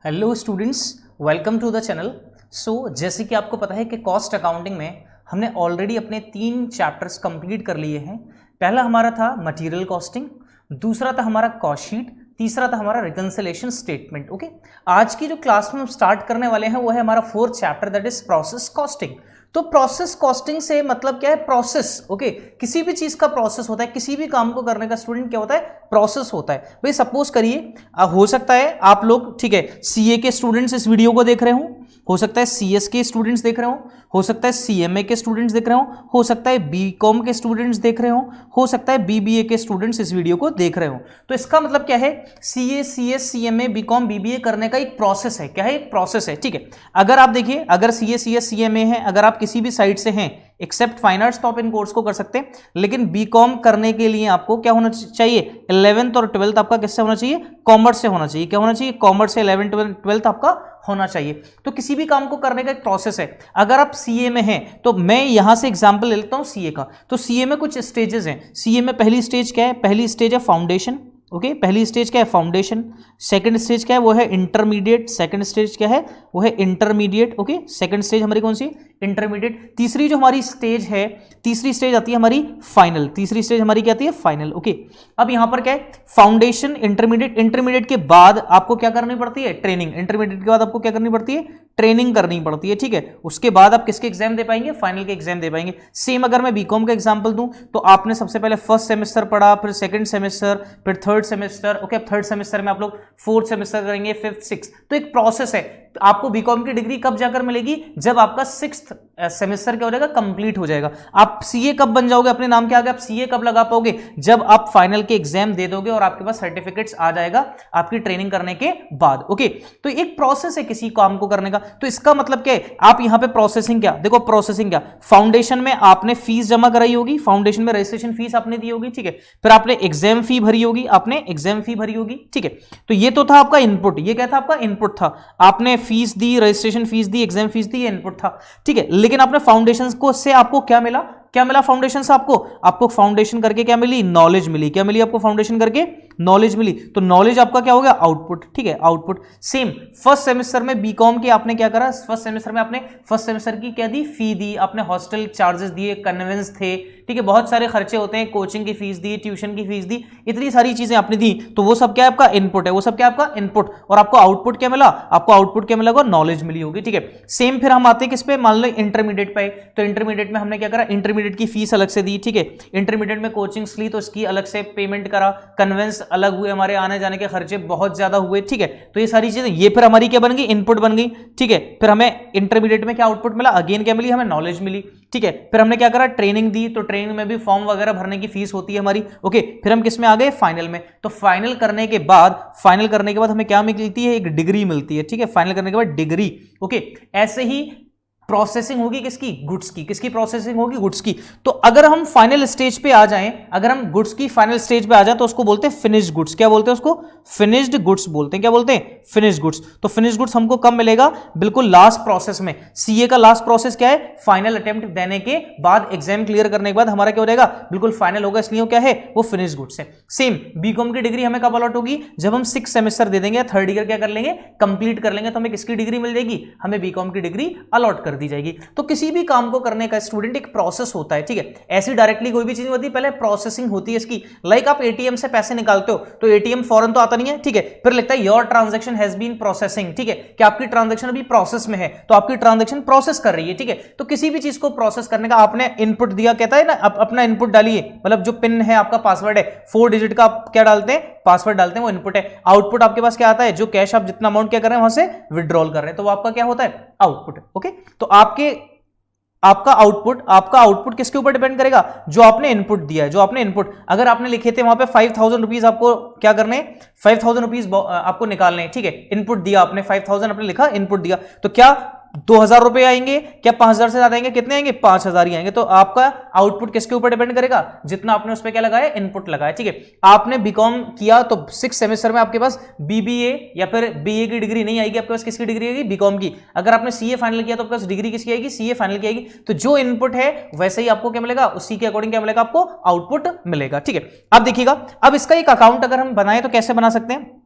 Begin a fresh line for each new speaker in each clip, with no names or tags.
Hello students, welcome to the channel. जैसे कि आपको पता है कि कॉस्ट अकाउंटिंग में हमने ऑलरेडी अपने 3 चैप्टर्स कंप्लीट कर लिए हैं। पहला हमारा था मटेरियल कॉस्टिंग, दूसरा था हमारा कॉस्ट शीट, तीसरा था हमारा रिकंसिलिएशन स्टेटमेंट। ओके, आज की जो क्लास में हम स्टार्ट करने वाले हैं वो है हमारा 4th chapter, that is process costing. तो प्रोसेस कॉस्टिंग से मतलब क्या है? प्रोसेस। ओके, किसी भी चीज का प्रोसेस होता है, किसी भी काम को करने का स्टूडेंट क्या होता है? प्रोसेस होता है। भाई सपोज करिए हो सकता है आप लोग, ठीक है, सीए के स्टूडेंट्स इस वीडियो को देख रहे हो सकता है सीएस के स्टूडेंट्स देख रहे हो सकता है सीएमए के स्टूडेंट्स देख रहे हो सकता है बीकॉम के स्टूडेंट्स देख रहे हो सकता है बीबीए के स्टूडेंट्स इस वीडियो को देख रहे हो। तो इसका मतलब क्या है? CA, CS, CMA, BCom, BBA करने का एक प्रोसेस है। क्या है? एक प्रोसेस है। ठीक है, अगर आप देखिए, अगर सीए, सीएस, सीएमए है, अगर आप किसी भी साइड से हैं एक्सेप्ट फाइन आर्ट्स तो आप इन कोर्स को कर सकते हैं, लेकिन बीकॉम करने के लिए आपको क्या होना चाहिए? 11th और 12th आपका किससे होना चाहिए? कॉमर्स से होना चाहिए। क्या होना चाहिए? कॉमर्स से 11th 12th आपका होना चाहिए। तो किसी भी काम को करने का एक प्रोसेस है। अगर आप सीए में हैं तो मैं यहां से एग्जांपल ले लेता हूं सीए का। तो सीए में कुछ स्टेजेस हैं। सीए में पहली स्टेज क्या है? पहली स्टेज है फाउंडेशन। ओके, पहली स्टेज क्या है? फाउंडेशन। सेकंड स्टेज क्या है? वो है इंटरमीडिएट। सेकंड स्टेज क्या है? वो है इंटरमीडिएट। ओके, सेकंड स्टेज हमारी कौन सी? इंटरमीडिएट। तीसरी जो हमारी स्टेज है, तीसरी स्टेज आती है हमारी फाइनल। तीसरी स्टेज हमारी क्या आती है? फाइनल। ओके, अब यहां पर क्या है? Foundation, intermediate. इंटरमीडिएट के बाद आपको क्या करनी पड़ती है? ट्रेनिंग। इंटरमीडिएट के बाद आपको क्या करनी पड़ती है? ट्रेनिंग करनी पड़ती है। ठीक है, उसके बाद आप किसके एग्जाम दे पाएंगे? फाइनल के एग्जाम दे पाएंगे। सेम अगर मैं बीकॉम का एग्जांपल दूं तो आपने सबसे पहले फर्स्ट सेमेस्टर पढ़ा, फिर सेकंड सेमेस्टर, फिर थर्ड सेमेस्टर। ओके, अब थर्ड सेमेस्टर में आप लोग फोर्थ सेमेस्टर करेंगे, फिफ्थ, सिक्स्थ। तो एक प्रोसेस है। आपको बीकॉम की डिग्री कब जाकर मिलेगी? जब आपका 6th सेमेस्टर क्या हो जाएगा? कंप्लीट हो जाएगा। आप सीए कब बन जाओगे? अपने नाम के आगे आप सीए कब लगा पाओगे? जब आप फाइनल के एग्जाम दे दोगे और आपके पास सर्टिफिकेट्स आ जाएगा आपकी ट्रेनिंग करने के बाद। ओके, तो एक प्रोसेस है किसी काम को करने का। तो इसका मतलब क्या है? आप यहां पे प्रोसेसिंग क्या देखो, प्रोसेसिंग क्या, फाउंडेशन में आपने फीस जमा कराई होगी, फाउंडेशन में रजिस्ट्रेशन फीस आपने दी होगी। ठीक है, फिर आपने एग्जाम फी भरी होगी, आपने एग्जाम फी भरी होगी। ठीक है, तो ये तो था आपका इनपुट। ये क्या था? आपका इनपुट था। आपने फीस दी, रजिस्ट्रेशन फीस दी, एग्जाम फीस दी, ये इनपुट था। ठीक है, लेकिन आपने फाउंडेशन को से आपको क्या मिला? क्या मिला फाउंडेशन से? आपको फाउंडेशन करके क्या मिली? नॉलेज मिली। क्या मिली आपको फाउंडेशन करके? नॉलेज मिली। तो नॉलेज आपका क्या हो गया? आउटपुट। ठीक है, आउटपुट। सेम फर्स्ट सेमेस्टर में बीकॉम की आपने क्या करा? फर्स्ट सेमेस्टर में आपने फर्स्ट सेमेस्टर की क्या दी? फी दी, आपने हॉस्टल चार्जेस दिए, कन्वेंस थे, ठीक है, बहुत सारे खर्चे होते हैं, कोचिंग की फीस दी, ट्यूशन की फीस दी, इतनी सारी चीजें आपने दी। तो वो सब क्या है? आपका इनपुट है। वो सब क्या है? आपका इनपुट। और आपको आउटपुट क्या मिला? आपको आउटपुट क्या मिला? नॉलेज मिली होगी। ठीक है, सेम फिर हम आते हैं किस पे? मान लो इंटरमीडिएट पे। तो इंटरमीडिएट में हमने क्या करा? इंटरमीडिएट की फीस अलग से दी। ठीक है, इंटरमीडिएट में कोचिंग्स ली तो इसकी अलग से पेमेंट करा, कन्वेंस अलग हुए, हमारे आने जाने के खर्चे बहुत ज्यादा हुए। ठीक है, तो ये सारी चीजें ये फिर हमारी क्या बन गई? इनपुट बन गई। ठीक है, फिर हमें इंटरमीडिएट में क्या आउटपुट मिला? अगेन क्या मिली? हमें नॉलेज मिली। ठीक है, फिर हमने क्या करा? ट्रेनिंग दी। तो ट्रेनिंग में भी फॉर्म वगैरह भरने की फीस होती है हमारी। ओके, फिर हम किस में आ गए? फाइनल में। तो फाइनल करने के बाद हमें क्या मिलती है? एक डिग्री मिलती है। ठीक है, फाइनल करने के बाद डिग्री। ओके, ऐसे ही प्रोसेसिंग होगी किसकी? गुड्स की। किसकी प्रोसेसिंग होगी? गुड्स की। तो अगर हम फाइनल स्टेज पे आ जाएं, अगर हम गुड्स की फाइनल स्टेज पे आ जाएं तो उसको बोलते हैं फिनिश्ड गुड्स। क्या बोलते हैं उसको? फिनिश्ड गुड्स बोलते हैं। क्या बोलते हैं? Finished goods. तो फिनिश्ड गुड्स हमको कब मिलेगा? बिल्कुल लास्ट प्रोसेस में। सीए का लास्ट प्रोसेस क्या है? फाइनल अटेम्प्ट देने के बाद, एग्जाम क्लियर करने के बाद हमारा क्या हो जाएगा? बिल्कुल फाइनल होगा, इसलिए क्या है? वो फिनिश्ड गुड्स है। सेम बीकॉम की डिग्री हमें कब अलॉट होगी? जब हम 6 सेमेस्टर दे देंगे, थर्ड ईयर क्या कर लेंगे? कंप्लीट कर लेंगे, तो हमें किसकी डिग्री मिल जाएगी? हमें बीकॉम की डिग्री अलॉट कर दी जाएगी। तो किसी भी काम को करने का स्टूडेंट एक प्रोसेस होता है। ठीक है, ऐसी डायरेक्टली कोई भी चीज नहीं होती, पहले प्रोसेसिंग होती है इसकी। लाइक आप एटीएम से पैसे निकालते हो तो एटीएम फौरन तो आता नहीं है। ठीक है, फिर लिखता है your transaction has been processing. ठीक है, कि आपकी ट्रांजैक्शन अभी प्रोसेस में है, तो आपकी ट्रांजैक्शन प्रोसेस कर रही है। ठीक है, तो किसी भी चीज को प्रोसेस करने का आपने इनपुट दिया, कहता है ना, अपना इनपुट डालिए, मतलब जो पिन है आपका, पासवर्ड है 4 डिजिट का, आप क्या डालते हैं? पासवर्ड डालते हैं, वो इनपुट है। आउटपुट आपके पास क्या आता है? जो कैश आप जितना अमाउंट क्या कर रहे हैं वहां से विड्रॉल कर रहे हैं, तो वो आपका क्या होता है? आउटपुट। ओके, तो आपका आउटपुट किसके ऊपर डिपेंड करेगा? जो आपने इनपुट दिया है। जो आपने इनपुट, अगर आपने लिखे थे वहां पे 5000 रुपीज, आपको क्या करने? 5000 रुपीज आपको निकालने हैं। ठीक है, इनपुट दिया आपने 5000, आपने लिखा इनपुट दिया, तो क्या 2000 रुपए आएंगे? क्या 5000 से ज्यादा आएंगे? कितने आएंगे? 5000 ही आएंगे। तो आपका आउटपुट किसके ऊपर डिपेंड करेगा? जितना आपने उस पर क्या लगाया? इनपुट लगाया। ठीक है, आपने बीकॉम किया तो 6 सेमेस्टर में आपके पास बीबीए या फिर बीए की डिग्री नहीं आएगी, आपके पास किसकी डिग्री आएगी? बीकॉम की। अगर आपने सीए फाइनल किया तो आपके पास डिग्री किसकी आएगी? सीए फाइनल की आएगी। तो जो इनपुट है वैसे ही आपको क्या मिलेगा? उसी के अकॉर्डिंग क्या मिलेगा? आपको आउटपुट मिलेगा। ठीक है, अब देखिएगा, अब इसका एक अकाउंट अगर हम बनाए तो कैसे बना सकते हैं?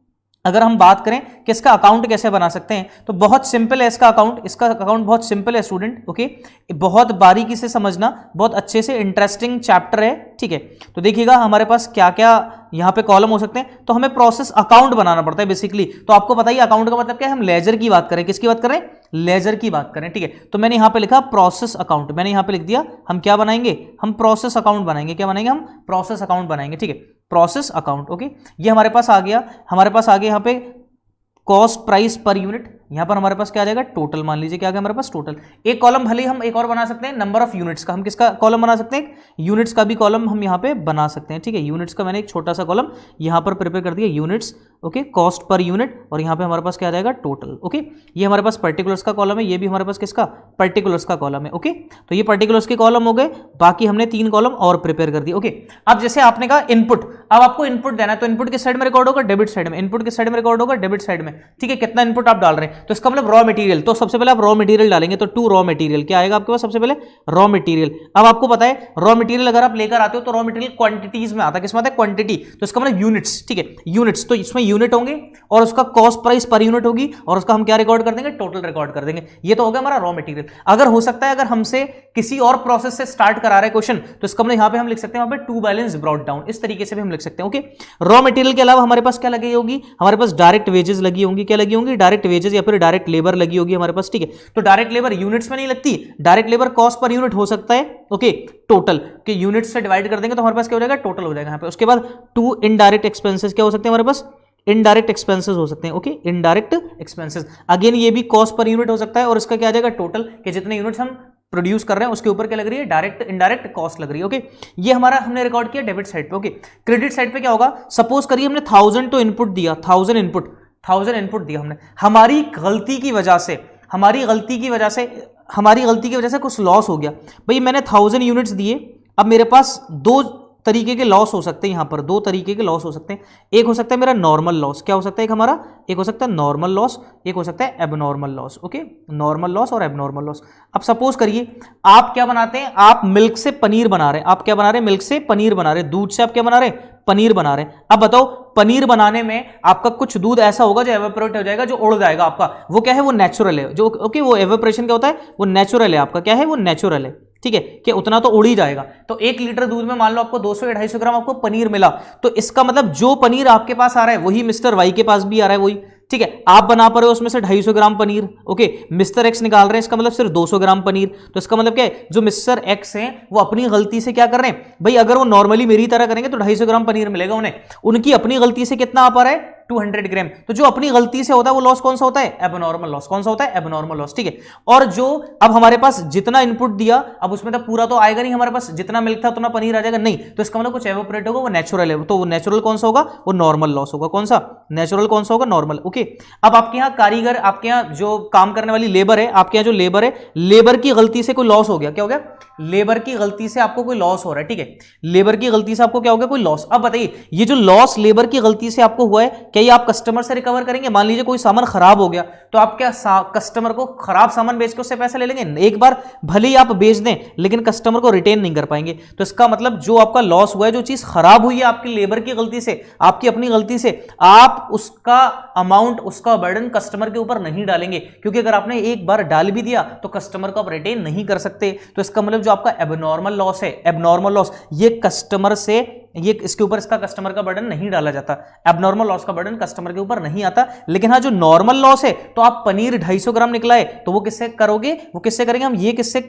अगर हम बात करें कि इसका अकाउंट कैसे बना सकते हैं, तो बहुत सिंपल है इसका अकाउंट बहुत सिंपल है स्टूडेंट, ओके। बहुत बारीकी से समझना, बहुत अच्छे से इंटरेस्टिंग चैप्टर है, ठीक है। तो देखिएगा हमारे पास क्या क्या यहाँ पे कॉलम हो सकते हैं। तो हमें प्रोसेस अकाउंट बनाना पड़ता है बेसिकली। तो आपको पता ही अकाउंट का मतलब क्या है, हम लेजर की बात करें, किसकी बात करें, लेजर की बात करें, ठीक है। तो मैंने यहाँ पे लिखा प्रोसेस अकाउंट, मैंने यहाँ पे लिख दिया हम क्या बनाएंगे, हम प्रोसेस अकाउंट बनाएंगे। क्या बनाएंगे, हम प्रोसेस अकाउंट बनाएंगे, ठीक है, प्रोसेस अकाउंट, ओके। ये हमारे पास आ गया, हमारे पास आ गया यहाँ पे कॉस्ट प्राइस पर यूनिट। यहां पर हमारे पास क्या आ जाएगा, टोटल। मान लीजिए क्या आ गया हमारे पास, टोटल। एक कॉलम भले ही हम एक और बना सकते हैं, नंबर ऑफ यूनिट्स का। हम किसका कॉलम बना सकते हैं, यूनिट्स का भी कॉलम हम यहां पे बना सकते हैं, ठीक है। यूनिट्स का मैंने एक छोटा सा कॉलम यहां पर प्रिपेयर कर दिया, units, okay, cost per unit, और यहां पे हमारे पास क्या आ जाएगा, टोटल, ओके। ये हमारे पास पर्टिकुलर्स का कॉलम है, ये भी हमारे पास किसका, पर्टिकुलर्स का कॉलम है, ओके। तो ये पर्टिकुलर्स के कॉलम हो गए, बाकी हमने 3 कॉलम और प्रिपेयर कर दिए, ओके। अब जैसे आपने कहा इनपुट, अब आपको इनपुट देना है, तो इनपुट किस साइड में रिकॉर्ड होगा, डेबिट साइड में। इनपुट किस साइड में रिकॉर्ड होगा, डेबिट साइड में, ठीक है। कितना इनपुट आप डाल रहे हैं, तो इसका मतलब रॉ मटेरियल। तो सबसे पहले आप रॉ मटेरियल डालेंगे, तो 2 रॉ मटेरियल क्या आएगा आपके पास, सबसे पहले रॉ मटेरियल। अब आपको पता है रॉ मटेरियल अगर आप लेकर आते हो तो रॉ मटेरियल क्वांटिटीज में आता है, किसमें आता है, क्वांटिटी। तो इसका मतलब यूनिट्स, ठीक है, यूनिट्स। तो इसमें यूनिट होंगे और उसका कॉस्ट प्राइस पर यूनिट होगी, और उसका हम क्या रिकॉर्ड कर देंगे, टोटल रिकॉर्ड कर देंगे। ये तो हो गया हमारा रॉ मटेरियल। अगर हो सकता है अगर हमसे किसी और प्रोसेस से स्टार्ट करा रहे क्वेश्चन, तो इसका मतलब यहां पे हम लिख सकते हैं वहां पे टू बैलेंस ब्रॉट डाउन, इस तरीके से भी हम लिख सकते हैं, ओके। रॉ मटेरियल के अलावा हमारे पास क्या लगी होगी, हमारे पास डायरेक्ट वेजेस लगी होंगी। क्या लगी होंगी, डायरेक्ट वेजेस या फिर डायरेक्ट लेबर लगी होगी हमारे पास, ठीक है। तो डायरेक्ट लेबर यूनिट्स में नहीं लगती, direct labour cost per unit हो सकता है, ओके। टोटल के यूनिट्स से डिवाइड कर देंगे तो हमारे पास क्या हो जाएगा, टोटल हो जाएगा यहाँ पे। उसके बाद 2 इनडायरेक्ट एक्सपेंसेस क्या हो सकते हैं हमारे पास, इनडायरेक्ट एक्सपेंसेस हो सकते हैं, ओके। इनडायरेक्ट एक्सपेंसेस अगेन ये भी कॉस्ट पर यूनिट हो सकता है, और इसका क्या आ जाएगा, टोटल के जितने यूनिट्स हम प्रोड्यूस कर रहे हैं उसके ऊपर क्या लग रही है, डायरेक्ट इनडायरेक्ट कॉस्ट लग रही है, ओके। ये हमारा हमने रिकॉर्ड किया डेबिट साइड पे, ओके। क्रेडिट साइड पे क्या होगा, सपोज करिए हमने 1000 तो इनपुट दिया, 1000 इनपुट दिया हमने, हमारी गलती की वजह से कुछ लॉस हो गया। भाई मैंने 1000 यूनिट्स दिए, अब मेरे पास 2 तरीके के लॉस हो सकते हैं, यहां पर 2 तरीके के लॉस हो सकते हैं। एक हो सकता है मेरा नॉर्मल लॉस, क्या हो सकता है एक हमारा, एक हो सकता है नॉर्मल लॉस, एक हो सकता है abnormal loss, okay. Normal loss और एबनॉर्मल लॉस। अब सपोज करिए आप क्या बनाते हैं, आप मिल्क से पनीर बना रहे हैं, आप क्या बना रहे हैं, मिल्क से पनीर बना रहे हैं, दूध से आप क्या बना रहे हैं, पनीर बना रहे हैं। अब बताओ पनीर बनाने में आपका कुछ दूध ऐसा होगा जो एवेपोरेट हो जाएगा, जो उड़ जाएगा आपका, वो क्या है, वो नेचुरल है, जो ओके, वो एवेपोरेशन क्या होता है, वो नेचुरल है आपका, क्या है, वो नेचुरल है, ठीक है, कि उतना तो उड़ ही जाएगा। तो 1 लीटर दूध में मान लो आपको 200-250 ग्राम आपको पनीर मिला, तो इसका मतलब जो पनीर आपके पास आ रहा है वही मिस्टर वाई के पास भी आ रहा है, वही, ठीक है। आप बना पा रहे हो उसमें से 250 ग्राम पनीर, ओके। मिस्टर एक्स निकाल रहे हैं, इसका मतलब सिर्फ 200 ग्राम पनीर। तो इसका मतलब क्या है, जो मिस्टर एक्स हैं वो अपनी गलती से क्या कर रहे हैं, भाई अगर वो नॉर्मली मेरी तरह करेंगे तो 250 ग्राम पनीर मिलेगा उन्हें, उनकी अपनी गलती से कितना आ पा रहा है, 200 ग्राम। तो जो अपनी गलती से होता है वो लॉस कौन सा होता है, एबनॉर्मल लॉस। कौन सा होता है, एबनॉर्मल लॉस, ठीक है। और जो अब हमारे पास जितना इनपुट दिया, अब उसमें तो पूरा तो आएगा नहीं, हमारे पास जितना मिल्क था उतना पनीर आ जाएगा, नहीं। तो इसका मतलब कुछ एवोपरेट होगा, वो नेचुरल है, तो वो नेचुरल कौन सा होगा, वो नॉर्मल लॉस होगा। कौन सा, नेचुरल कौन सा होगा, नॉर्मल, ओके। अब आपके यहाँ कारीगर, आपके यहाँ जो काम करने वाली लेबर है, आपके यहाँ जो लेबर है, लेबर की गलती से कोई लॉस हो गया, क्या हो गया, लेबर की गलती से आपको कोई लॉस हो रहा है, ठीक है। लेबर की गलती से आपको क्या हो गया, कोई लॉस। अब बताइए ये जो लॉस लेबर की गलती से आपको हुआ है, क्या ये आप कस्टमर से रिकवर करेंगे। मान लीजिए कोई सामान खराब हो गया, तो आप क्या कस्टमर को खराब सामान बेच के उससे पैसे ले लेंगे, एक बार भले ही आप बेच दें लेकिन कस्टमर को रिटेन नहीं कर पाएंगे। तो इसका मतलब जो आपका लॉस हुआ है, जो चीज खराब हुई है आपकी लेबर की गलती से, आपकी अपनी गलती से, आप उसका अमाउंट, उसका बर्डन कस्टमर के ऊपर नहीं डालेंगे, क्योंकि अगर आपने एक बार डाल भी दिया तो कस्टमर को आप रिटेन नहीं कर सकते। तो इसका मतलब जो आपका एबनॉर्मल लॉस है, एबनॉर्मल लॉस, ये कस्टमर से, ये इसके ऊपर इसका कस्टमर का बर्डन नहीं डाला जाता। एबनॉर्मल लॉस का बर्डन कस्टमर के ऊपर नहीं आता। लेकिन हाँ, जो नॉर्मल लॉस है, तो आप पनीर 250 ग्राम निकला है, तो वो किससे करोगे, वो किससे करेंगे हम, ये किससे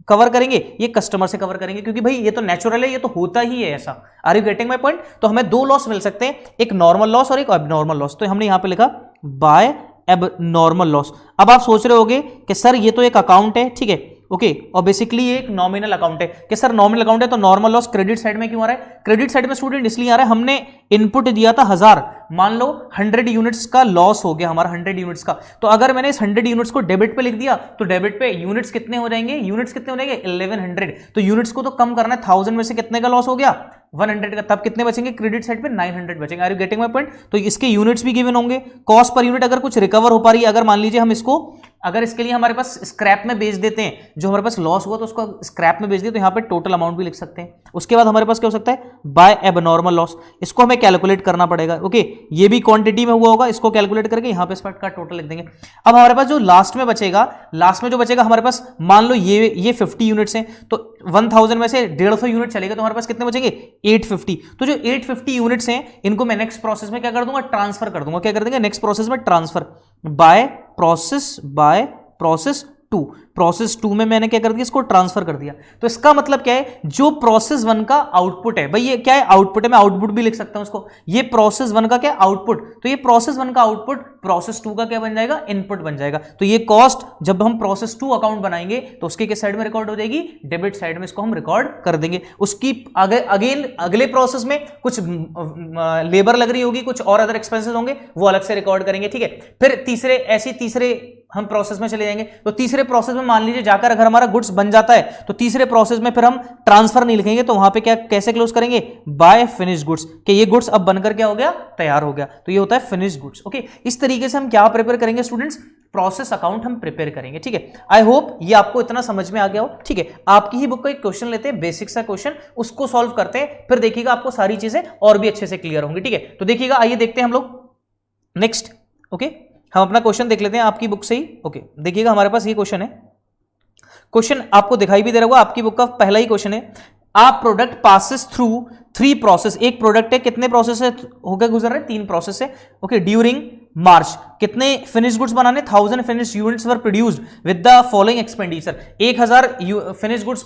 कवर करेंगे, ये कस्टमर से कवर करेंगे, क्योंकि भाई ये तो नेचुरल है, ये तो होता ही है ऐसा। Are you getting my point. तो हमें 2 लॉस मिल सकते हैं, एक नॉर्मल लॉस और एक एबनॉर्मल लॉस। तो हमने यहां पे लिखा बाय एबनॉर्मल लॉस। अब आप सोच रहे होगे कि सर ये तो एक अकाउंट है, ठीक है, ओके, और बेसिकली ये एक नॉमिनल अकाउंट है। कि सर नॉमिनल अकाउंट है तो नॉर्मल लॉस क्रेडिट साइड में क्यों आ रहा है। क्रेडिट साइड में स्टूडेंट इसलिए आ रहा है, हमने इनपुट दिया था 1000, मान लो 100 यूनिट्स का लॉस हो गया हमारा, 100 यूनिट्स का। तो अगर मैंने इस 100 यूनिट्स को डेबिट पे लिख दिया, तो डेबिट पे यूनिट्स कितने हो जाएंगे, यूनिट्स कितने हो जाएंगे 1100। तो यूनिट्स को तो कम करना है, 1000 में से कितने का लॉस हो गया, 100 का। तब कितने बचेंगे, क्रेडिट साइड पे 900 बचेंगे। Are you getting my point. तो इसके यूनिट्स भी गिवन होंगे, कॉस्ट पर यूनिट अगर कुछ रिकवर हो पा रही है, अगर मान लीजिए हम इसको अगर इसके लिए हमारे पास स्क्रैप में बेच देते हैं, जो हमारे पास लॉस हुआ तो उसको स्क्रैप में बेच दिए, तो यहाँ पे टोटल अमाउंट भी लिख सकते हैं। उसके बाद हमारे पास क्या हो सकता है, बाय एबनॉर्मल लॉस, इसको हमें कैलकुलेट करना पड़ेगा। ओके, ये भी क्वांटिटी में हुआ होगा, इसको कैलकुलेट करके यहाँ पे इस का टोटल लिख देंगे। अब हमारे पास जो लास्ट में बचेगा, हमारे पास मान लो ये 50 यूनिट्स हैं, तो 1000 में से 150 यूनिट चलेगा, तो हमारे पास कितने बचेंगे, 850। तो जो 850 यूनिट्स हैं, इनको मैं नेक्स्ट प्रोसेस में क्या कर दूंगा, ट्रांसफर कर दूंगा। क्या कर देंगे, नेक्स्ट प्रोसेस में ट्रांसफर बाय प्रोसेस 2। प्रोसेस 2 में मैंने क्या कर दिया, इसको ट्रांसफर कर दिया। तो इसका मतलब क्या है, जो प्रोसेस 1 का आउटपुट है, भाई ये क्या है, आउटपुट है, मैं आउटपुट भी लिख सकता हूं इसको। ये प्रोसेस 1 का क्या आउटपुट, तो ये प्रोसेस 1 का आउटपुट प्रोसेस 2 का क्या बन जाएगा, इनपुट बन जाएगा। तो ये कॉस्ट जब हम प्रोसेस 2 अकाउंट बनाएंगे तो उसके किस साइड में रिकॉर्ड हो जाएगी, डेबिट साइड में इसको हम रिकॉर्ड कर देंगे। उसकी अगेन अगले प्रोसेस में कुछ लेबर लग रही होगी, कुछ और अदर एक्सपेंसेस होंगे, वो अलग से रिकॉर्ड करेंगे। ठीक है, फिर तीसरे हम प्रोसेस में चले जाएंगे। तो तीसरे प्रोसेस में मान लीजिए जाकर अगर हमारा गुड्स बन जाता है, तो तीसरे प्रोसेस में फिर हम ट्रांसफर नहीं लिखेंगे, तो वहां पे क्या कैसे क्लोज करेंगे, बाय फिनिश गुड्स, कि ये गुड्स अब बनकर क्या हो गया, तैयार हो गया। तो ये होता है फिनिश गुड्स। ओके, इस तरीके से हम क्या प्रिपेयर करेंगे स्टूडेंट्स, प्रोसेस अकाउंट हम प्रिपेयर करेंगे। ठीक है, आई होप ये आपको इतना समझ में आ गया हो। ठीक है, आपकी ही बुक का एक क्वेश्चन लेते हैं, बेसिक सा क्वेश्चन, उसको सॉल्व करते हैं, फिर देखिएगा आपको सारी चीजें और भी अच्छे से क्लियर होंगी। ठीक है, तो देखिएगा, आइए देखते हैं हम लोग नेक्स्ट। ओके, हम अपना क्वेश्चन देख लेते हैं आपकी बुक से ही। ओके, देखिएगा हमारे पास ये क्वेश्चन है, क्वेश्चन आपको दिखाई भी दे रहा होगा, आपकी बुक का पहला ही क्वेश्चन है। आ प्रोडक्ट पासिस थ्रू 3 प्रोसेस, एक प्रोडक्ट है, कितने प्रोसेस है होकर गुजर रहे, 3 प्रोसेस है। ओके, ड्यूरिंग मार्च कितने फिनिश गुड्स बनाने, 1000 finish units were produced with the following expenditure. 1000 finish goods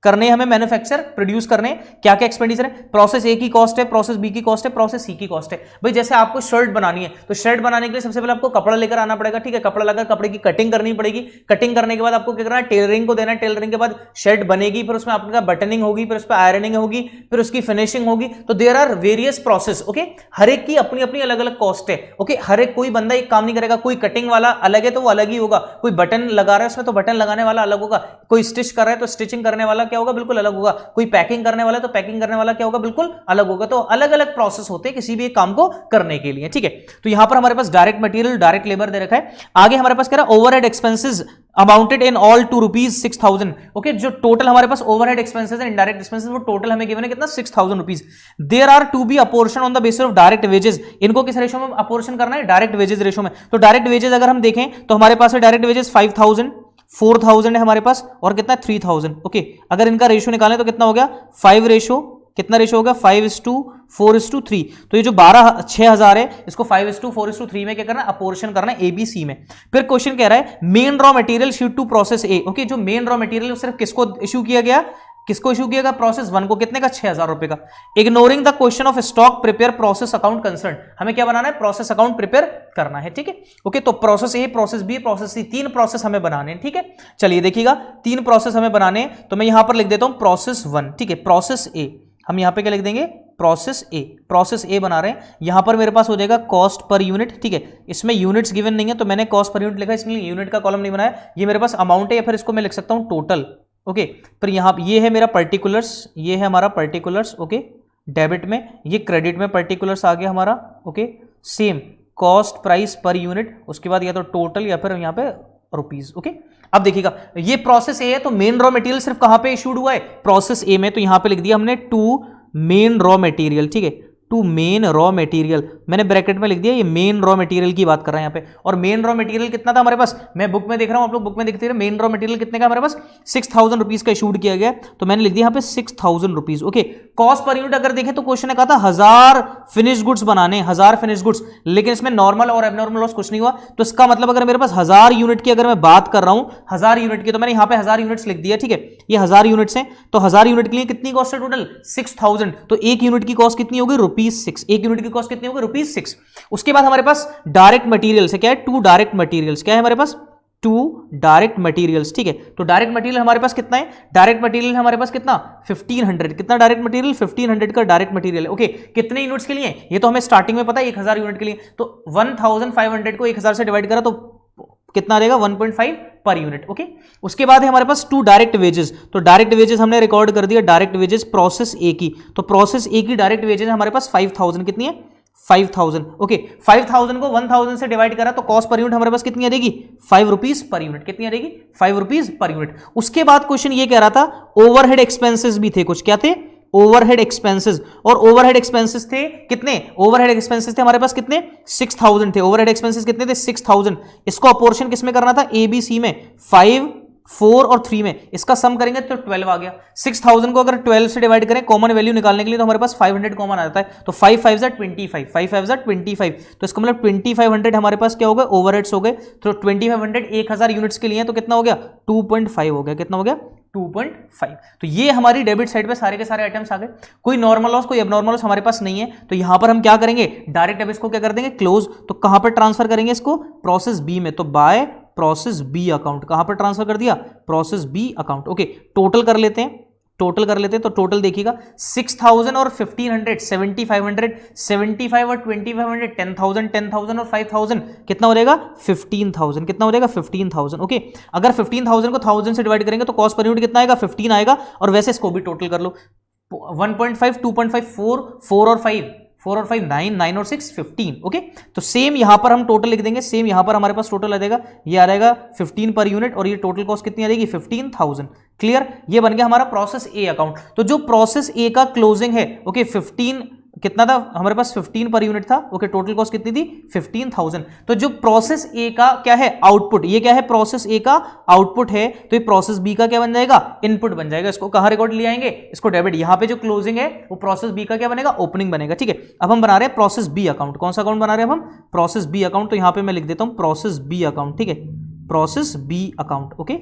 करने, हमें मैन्युफैक्चर प्रोड्यूस करने, क्या क्या एक्सपेंडिचर है, प्रोसेस ए की कॉस्ट है, प्रोसेस बी की कॉस्ट है, प्रोसेस सी की कॉस्ट है। भाई जैसे आपको शर्ट बनानी है, तो शर्ट बनाने के लिए सबसे पहले आपको कपड़ा लेकर आना पड़ेगा। ठीक है, कपड़ा लाकर कपड़े की कटिंग करनी पड़ेगी, कटिंग करने के बाद आपको क्या करना है, टेलरिंग को देना है, टेलरिंग के बाद शर्ट बनेगी, फिर उसमें आपका बटनिंग होगी, फिर उस पर आयरनिंग होगी, फिर उसकी फिनिशिंग होगी। तो there are various process. Okay, हर एक की अपनी अपनी अलग अलग कॉस्ट है। ओके, हर एक कोई बंदा एक काम नहीं करेगा, कोई कटिंग वाला अलग है तो वो अलग ही होगा, कोई बटन लगा रहा है उसमें तो बटन लगाने वाला अलग होगा, कोई स्टिच कर रहा है तो स्टिचिंग करने वाला क्या होगा, बिल्कुल अलग होगा, कोई पैकिंग करने वाला तो पैकिंग करने वाला क्या होगा, बिल्कुल अलग होगा। तो अलग अलग प्रोसेस होते हैं किसी भी एक काम को करने के लिए। ठीक है, तो यहां पर हमारे पास डायरेक्ट मटेरियल, डायरेक्ट लेबर दे रखा है। आगे हमारे पास कह रहा है overhead expenses amounted in all to rupees 6000। Okay, जो टोटल हमारे पास ओवरहेड एक्सपेंसेस है, इनडायरेक्ट एक्सपेंसेस, वो टोटल हमें गिवन है कितना, 6000 rupees. There are to be apportion on the basis of direct wages. इनको किस रेशो में अपोर्शन करना है, डायरेक्ट वेजेस रेशो में। तो डायरेक्ट वेजेस अगर हम देखें तो हमारे पास है डायरेक्ट वेजेस 5000, 4000 है हमारे पास, और कितना 3000। ओके, अगर इनका रेशियो निकालें तो कितना हो गया, 5 रेशो, कितना रेशो होगा, 5:4:3। तो ये जो 6000 है, इसको 5:4:3 में क्या करना है, अपोर्शन करना है ABC में। फिर क्वेश्चन कह रहा है main raw material sheet to process A. Okay, जो मेन रॉ मटेरियल सिर्फ किसको इशू किया गया, किसको इशू किया गया, प्रोसेस 1 को, कितने का, 6000 रुपए का। Ignoring the question of stock prepare process account concern, हमें क्या बनाना है, प्रोसेस अकाउंट प्रिपेयर करना है। ठीक है, ओके, तो process A, process B, process C, 3 process हमें बनाने हैं। ठीक है, चलिए देखिएगा, 3 प्रोसेस हमें बनाने हैं, तो मैं यहां पर लिख देता हूं प्रोसेस 1। ठीक है, प्रोसेस ए, हम यहां पे क्या लिख देंगे, प्रोसेस ए बना रहे हैं। यहां पर मेरे पास हो जाएगा कॉस्ट पर यूनिट। ठीक है, इसमें यूनिट्स गिवन नहीं है तो मैंने कॉस्ट पर यूनिट लिखा, इसलिए यूनिट का कॉलम नहीं बनाया। ये मेरे पास अमाउंट है, या फिर इसको मैं लिख सकता हूं टोटल। ओके, फिर यहां ये है मेरा पर्टिकुलर्स, ये है हमारा पर्टिकुलर्स। ओके, डेबिट में, ये क्रेडिट में पर्टिकुलर्स आ गया हमारा। Okay, same cost price per unit, उसके बाद या तो टोटल या फिर यहाँ पे रुपीज। ओके, अब देखिएगा ये प्रोसेस ए है, तो मेन रॉ मटेरियल सिर्फ कहां पे इशूड हुआ है, प्रोसेस ए में। तो यहां पे लिख दिया हमने टू मेन रॉ मटेरियल। ठीक है, टू मेन रॉ मटेरियल, मैंने ब्रैकेट में लिख दिया, ये मेन रॉ मटेरियल की बात कर रहे हैं यहाँ पे। और मेन रॉ मटेरियल कितना था हमारे पास, मैं बुक में देख रहा हूं, आप लोग बुक में देखते रहे, मेन रॉ मटेरियल कितने का हमारे पास, 6000 रुपीज का इशूड किया गया, तो मैंने लिख दिया यहाँ पे 6000 rupees. Okay, cost per unit अगर देखें तो क्वेश्चन ने कहा था 1000 फिनिश गुड्स बनाने, 1000 फिनिश गुड्स, लेकिन इसमें नॉर्मल और एबनॉर्मल लॉस कुछ नहीं हुआ। तो इसका मतलब अगर मेरे पास 1000 यूनिट की अगर मैं बात कर रहा हूं, 1000 यूनिट की, तो मैंने यहाँ पे 1000 यूनिट्स लिख दिया। ठीक है, ये 1000 यूनिट्स हैं, तो 1000 यूनिट के लिए कितनी कॉस्ट है टोटल, 6000। तो एक यूनिट की कॉस्ट कितनी होगी, ₹6। एक यूनिट की कॉस्ट कितनी होगी, ₹6। उसके बाद हमारे पास डायरेक्ट मटेरियल से क्या है, 2 डायरेक्ट मटेरियल्स, क्या है हमारे पास, 2 डायरेक्ट मटेरियल्स। ठीक है, तो डायरेक्ट मटेरियल हमारे पास कितना है, डायरेक्ट मटेरियल हमारे पास कितना, 1500। कितना डायरेक्ट मटेरियल, 1500 का डायरेक्ट मटेरियल। ओके, कितने यूनिट्स के लिए, ये तो हमें स्टार्टिंग में पता है 1000 यूनिट के लिए, तो 1500 को 1000 से डिवाइड करा तो कितना आ जाएगा, 1.5 पर यूनिट। ओके, उसके बाद है हमारे पास 2 डायरेक्ट वेजेस, तो डायरेक्ट वेजेस हमने रिकॉर्ड कर दिया, डायरेक्ट वेजेस प्रोसेस ए की, तो प्रोसेस ए की डायरेक्ट वेजेस हमारे पास 5000 कितनी है, 5000, ओके 5000 को 1000 से डिवाइड करा तो कॉस्ट पर यूनिट हमारे पास कितनी आ जाएगी 5 रुपीज पर यूनिट, कितनी आ जाएगी 5 रुपीज पर यूनिट। उसके बाद क्वेश्चन ये कह रहा था ओवरहेड एक्सपेंसेस भी थे कुछ, क्या थे ओवरहेड एक्सपेंसेस, और ओवरहेड एक्सपेंसेस थे कितने, ओवरहेड एक्सपेंसेस थे हमारे पास कितने 6000 थे, ओवरहेड एक्सपेंसेस कितने थे 6000। इसको अपोर्शन किस में करना था ए बी सी में, 5 4 और 3 में, इसका सम करेंगे तो 12 आ गया। 6000 को अगर 12 से डिवाइड करें कॉमन वैल्यू निकालने के लिए तो हमारे पास 500 कॉमन आता है, तो 5 5 जा 25, 5 5 जा 25, तो इसका मतलब 2500 हमारे पास क्या हो गया ओवरहेड्स हो गए। तो 2500 1000 यूनिट्स के लिए तो कितना हो गया 2.5 हो गया, कितना हो गया 2.5। तो ये हमारी डेबिट साइड पे सारे के सारे आइटम्स आ गए। कोई नॉर्मल लॉस कोई एबनॉर्मल लॉस हमारे पास नहीं है, तो यहां पर हम क्या करेंगे डायरेक्ट अब इसको क्या कर देंगे क्लोज। तो कहां पर ट्रांसफर करेंगे इसको प्रोसेस बी में, तो बाय प्रोसेस बी अकाउंट, कहां पर ट्रांसफर कर दिया process B account. Okay total कर लेते हैं, टोटल कर लेते हैं, तो टोटल देखिएगा 6000 और 1500 7500, 75 और 2500 10,000 10,000 और 5000 कितना हो जाएगा 15,000, कितना हो जाएगा 15,000। ओके अगर 15,000 को 1000 से डिवाइड करेंगे तो कॉस्ट पर यूनिट कितना आएगा 15 आएगा, और वैसे इसको भी टोटल कर लो 1.5 2.5 4 और 5 9 9 और 6 15। ओके तो सेम यहां पर हम टोटल लिख देंगे, सेम यहां पर हमारे पास टोटल आ जाएगा, ये आ जाएगा 15 पर यूनिट, और ये टोटल कॉस्ट कितनी आ जाएगी 15,000। क्लियर, ये बन गया हमारा प्रोसेस ए अकाउंट। तो जो प्रोसेस ए का क्लोजिंग है ओके 15 कितना था हमारे पास 15 पर यूनिट था। ओके टोटल कॉस्ट कितनी थी 15,000। तो जो प्रोसेस ए का क्या है आउटपुट, ये क्या है प्रोसेस ए का आउटपुट है, तो ये प्रोसेस बी का क्या बन जाएगा इनपुट बन जाएगा। इसको कहां रिकॉर्ड ले आएंगे, इसको डेबिट, यहां पे जो क्लोजिंग है वो प्रोसेस बी का क्या बनेगा ओपनिंग बनेगा। ठीक है अब हम बना रहे हैं प्रोसेस बी अकाउंट, कौन सा अकाउंट बना रहे हैं हम प्रोसेस बी अकाउंट, तो यहां पे मैं लिख देता हूं प्रोसेस बी अकाउंट। ठीक है process B account, okay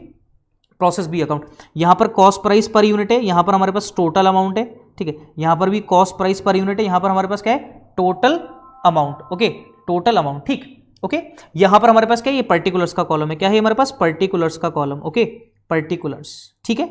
process B account. यहां पर कॉस्ट प्राइस पर यूनिट है, यहां पर हमारे पास टोटल अमाउंट है। ठीक है यहां पर भी कॉस्ट प्राइस पर यूनिट है, यहां पर हमारे पास क्या है total amount. Okay total amount ठीक। ओके यहां पर हमारे पास क्या है ये पर्टिकुलर्स का कॉलम है, क्या है हमारे पास पर्टिकुलर्स का कॉलम। ओके पर्टिकुलर्स ठीक है,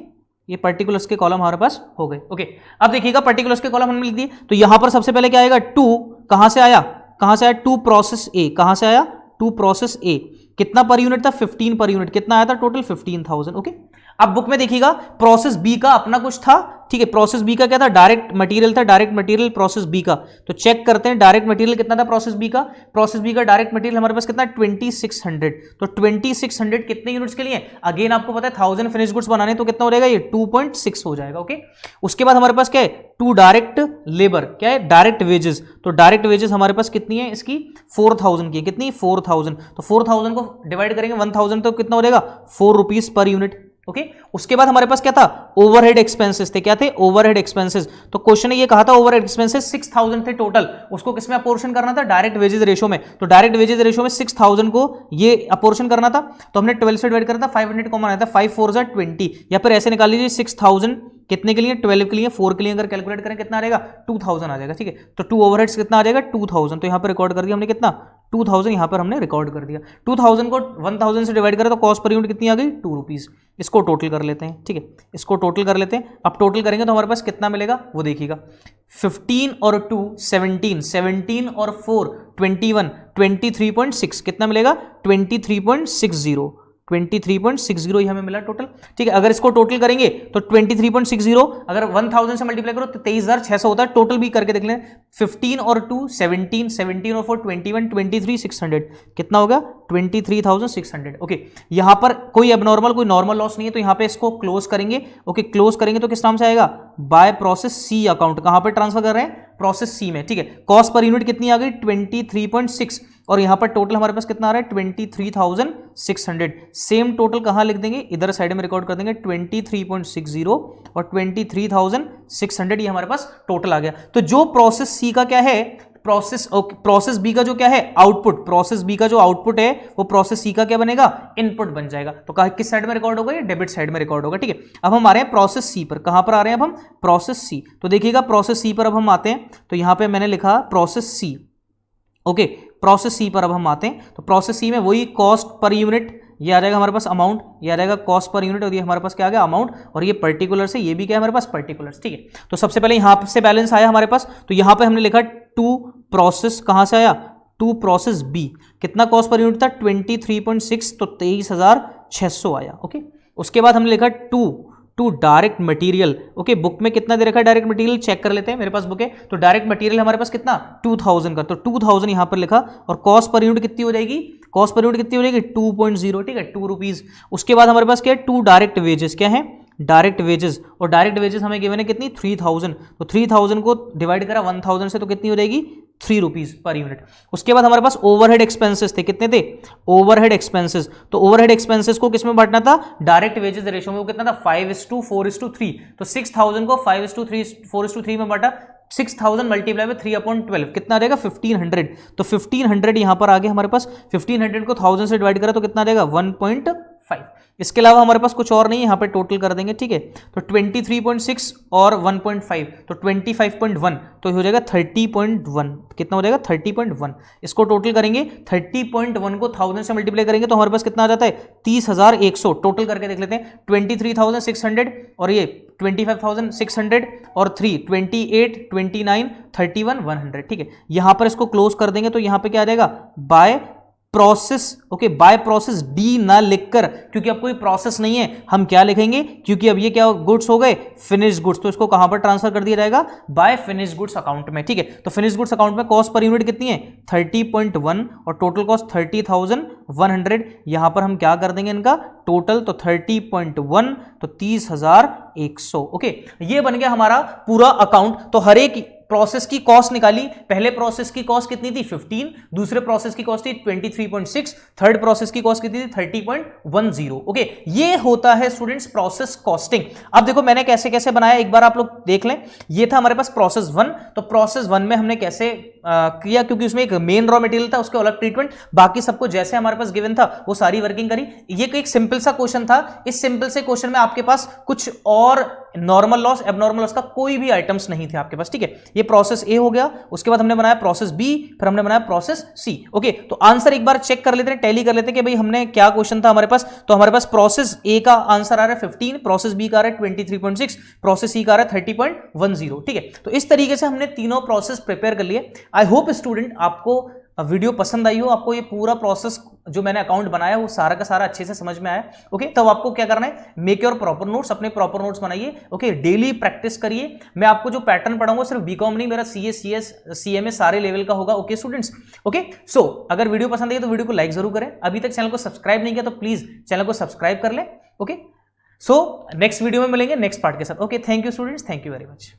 ये पर्टिकुलर्स के कॉलम हमारे पास हो गए। ओके अब देखिएगा पर्टिकुलर्स के कॉलम हमने लिख दिए, तो यहां पर सबसे पहले क्या आएगा 2, कहां से आया 2 प्रोसेस ए, कहां से आया 2 प्रोसेस ए, कितना पर यूनिट था 15 पर यूनिट, कितना आया था टोटल 15,000। ओके अब बुक में देखिएगा प्रोसेस बी का अपना कुछ था। ठीक है प्रोसेस बी का क्या था डायरेक्ट मटेरियल था, डायरेक्ट मटेरियल प्रोसेस बी का, तो चेक करते हैं डायरेक्ट मटेरियल कितना था प्रोसेस बी का। प्रोसेस बी का डायरेक्ट मटेरियल हमारे पास कितना 2600, तो 2600 कितने यूनिट्स के लिए, अगेन आपको पता है 1000 फिनिश गुड्स बनाने तो कितना हो जाएगा ये 2.6 हो जाएगा। ओके उसके बाद हमारे पास क्या है 2 डायरेक्ट लेबर, क्या है डायरेक्ट वेजेस, तो डायरेक्ट वेजेस हमारे पास कितनी है इसकी 4000 की, कितनी 4000, तो 4000 को डिवाइड करेंगे 1000 तो कितना हो जाएगा 4 रुपीज पर यूनिट। ओके उसके बाद हमारे पास क्या था ओवरहेड एक्सपेंसेस थे, क्या थे ओवरहेड एक्सपेंसेस, तो क्वेश्चन ने ये कहा था ओवरहेड एक्सपेंसेस 6000 थे टोटल, उसको किसमें अपोर्शन करना था डायरेक्ट वेजेस रेशियो में, तो डायरेक्ट वेजेस रेशियो में 6000 को ये अपोर्शन करना था, तो हमने 12 से डिवाइड करा था, 500 कॉमन आया था, 5 4 जा 20, या फिर ऐसे निकाल लीजिए 6000 कितने के लिए 12 के लिए, 4 के लिए अगर कैलकुलेट करें कितना आ जाएगा 2000 आ जाएगा। ठीक है तो 2 ओवरहेड्स कितना आ जाएगा 2000, तो यहाँ पर रिकॉर्ड कर दिया हमने कितना 2000, यहाँ पर हमने रिकॉर्ड कर दिया। 2000 को 1000 से डिवाइड करें तो कॉस्ट पर यूनिट कितनी आ गई 2 रुपीज। इसको टोटल कर लेते हैं, ठीक है इसको टोटल कर लेते हैं। अब टोटल करेंगे तो हमारे पास कितना मिलेगा वो देखिएगा, 15 और 2 17, 17 और 4 21, 23.6 कितना मिलेगा 23.60, 23.60 ही हमें मिला टोटल। ठीक है अगर इसको टोटल करेंगे तो 23.60 अगर 1000 से मल्टीप्लाई करो तो 23,600 होता है। टोटल भी करके देख लें 15 और 2 17, 17 और 4 21, 23,600 कितना होगा 23,600। ओके यहां पर कोई एबनॉर्मल कोई नॉर्मल लॉस नहीं है, तो यहां पे इसको क्लोज करेंगे। ओके क्लोज करेंगे तो किस नाम से आएगा बाय प्रोसेस सी अकाउंट, कहां पर ट्रांसफर कर रहे हैं प्रोसेस सी में। ठीक है कॉस्ट पर यूनिट कितनी आ गई 23.6, और यहां पर टोटल हमारे पास कितना आ रहा है 23,600। सेम टोटल कहां लिख देंगे इधर साइड में रिकॉर्ड कर देंगे 23.60 और 23,600 ये हमारे पास टोटल आ गया। तो जो प्रोसेस सी का क्या है प्रोसेस बी का जो क्या है आउटपुट, प्रोसेस बी का जो आउटपुट है वो प्रोसेस सी का क्या बनेगा इनपुट बन जाएगा। तो किस साइड में रिकॉर्ड होगा ये डेबिट साइड में रिकॉर्ड होगा। ठीक है अब हम आ रहे हैं प्रोसेस सी पर, कहां पर आ रहे हैं अब हम प्रोसेस सी, तो देखिएगा प्रोसेस सी पर अब हम आते हैं, तो यहां पे मैंने लिखा प्रोसेस सी। ओके प्रोसेस सी पर अब हम आते हैं, तो प्रोसेस सी में वही कॉस्ट पर यूनिट ये आ जाएगा हमारे पास अमाउंट, ये आ जाएगा कॉस्ट पर यूनिट, और ये हमारे पास क्या आ गया अमाउंट, और ये पर्टिकुलर्स है, ये भी क्या है हमारे पास पर्टिकुलर्स। ठीक है तो सबसे पहले यहां से बैलेंस आया हमारे पास, तो यहां पे हमने लिखा 2 प्रोसेस, कहां से आया 2 प्रोसेस बी, कितना कॉस्ट पर यूनिट था 23.6, तो 23,600 आया। ओके उसके बाद हमने लिखा 2 to direct material. Okay, book में कितना दे रखा है डायरेक्ट मटेरियल, चेक कर लेते हैं, मेरे पास बुक है तो डायरेक्ट मटेरियल हमारे पास कितना 2000 का, तो 2000 यहां पर लिखा और कॉस्ट पर यूनिट कितनी हो जाएगी, कॉस्ट पर यूनिट कितनी हो जाएगी 2.0, ठीक है, 2 रुपीज। उसके बाद हमारे पास क्या है, 2 डायरेक्ट वेजेस, क्या है डायरेक्ट वेजेस, और डायरेक्ट वेजेस हमें गिवन है कितनी 3000, तो 3000 को डिवाइड करा 1000 से तो कितनी हो जाएगी 3 रुपीज पर यूनिट। उसके बाद हमारे पास ओवरहेड एक्सपेंसेस थे, कितने थे ओवरहेड एक्सपेंसेस, तो ओवरहेड एक्सपेंसेस को किसमें बांटना था, डायरेक्ट वेजेस रेशियो में, वो कितना था 5:4:3, तो 6000 को 5:4:3 में बांटा, 6000 मल्टीप्लाई में 3/12 कितना रहेगा 1500, तो 1500 यहां पर आ गया हमारे पास, 1500 को 1000 से डिवाइड करा तो कितना रहेगा 1.5। इसके अलावा हमारे पास कुछ और नहीं है, यहां पे टोटल कर देंगे, ठीक है, तो 23.6 और 1.5 तो 25.1, तो हो जाएगा 30.1, कितना हो जाएगा 30.1। इसको टोटल करेंगे, 30.1 को 1000 से मल्टीप्लाई करेंगे तो हमारे पास कितना आ जाता है 30,100। टोटल करके देख लेते हैं, 23,600 और ये 25,600 और 3 28 29 31 100, ठीक है। यहां पर इसको क्लोज कर देंगे तो यहां पे क्या आ जाएगा by process. Okay, by process D ना लिखकर, क्योंकि अब कोई प्रोसेस नहीं है, हम क्या लिखेंगे, क्योंकि अब ये क्या गुड्स हो गए फिनिश्ड गुड्स, तो इसको कहां पर ट्रांसफर कर दिया जाएगा बाय फिनिश्ड गुड्स अकाउंट में, ठीक है। तो फिनिश्ड गुड्स अकाउंट में कॉस्ट पर यूनिट कितनी है 30.1 और टोटल कॉस्ट 30,100। यहां पर हम क्या कर देंगे इनका टोटल, तो 30.1 तो 30,100। ओके, ये बन गया हमारा पूरा अकाउंट। तो हर एक प्रोसेस की कॉस्ट निकाली, पहले प्रोसेस की कॉस्ट कितनी थी 15, दूसरे प्रोसेस की कॉस्ट थी 23.6, थर्ड प्रोसेस की कॉस्ट कितनी थी 30.10। ओके, ये होता है स्टूडेंट्स प्रोसेस कॉस्टिंग। अब देखो मैंने कैसे कैसे बनाया, एक बार आप लोग देख लें। ये था हमारे पास प्रोसेस 1, तो प्रोसेस 1 में हमने कैसे किया, क्योंकि उसमें एक मेन रॉ मटेरियल था, उसके अलग ट्रीटमेंट, बाकी सबको जैसे हमारे पास गिवन था वो सारी वर्किंग करी। ये एक सिंपल सा क्वेश्चन था, इस सिंपल से क्वेश्चन में आपके पास कुछ और नॉर्मल लॉस एबनॉर्मल लॉस का कोई भी आइटम्स नहीं थे आपके पास, ठीक है। ये प्रोसेस ए हो गया, उसके बाद हमने बनाया प्रोसेस बी, फिर हमने बनाया प्रोसेस सी। ओके, तो आंसर एक बार चेक कर लेते हैं, टैली कर लेते हैं कि भाई हमने क्या क्वेश्चन था हमारे पास। तो हमारे पास प्रोसेस ए का आंसर आ रहा है 15, प्रोसेस बी का आ रहा है 23.6, प्रोसेस सी का आ रहा है 30.10, ठीक है। तो इस तरीके से हमने तीनों प्रोसेस प्रिपेयर कर लिए। आई होप स्टूडेंट आपको वीडियो पसंद आई हो, आपको ये पूरा प्रोसेस जो मैंने अकाउंट बनाया वो सारा का सारा अच्छे से समझ में आया। ओके, तब आपको क्या करना है, मेक योर प्रॉपर नोट्स, अपने प्रॉपर नोट्स बनाइए। ओके, डेली प्रैक्टिस करिए। मैं आपको जो पैटर्न पढ़ाऊंगा सिर्फ बीकॉम नहीं, मेरा सीए सीएस सीएमए सारे लेवल का होगा। ओके स्टूडेंट्स, ओके सो अगर वीडियो पसंद आई तो वीडियो को लाइक जरूर करें। अभी तक चैनल को सब्सक्राइब नहीं किया तो प्लीज चैनल को सब्सक्राइब कर लें। ओके, सो नेक्स्ट वीडियो में मिलेंगे नेक्स्ट पार्ट के साथ। Okay, thank you students, thank you very much.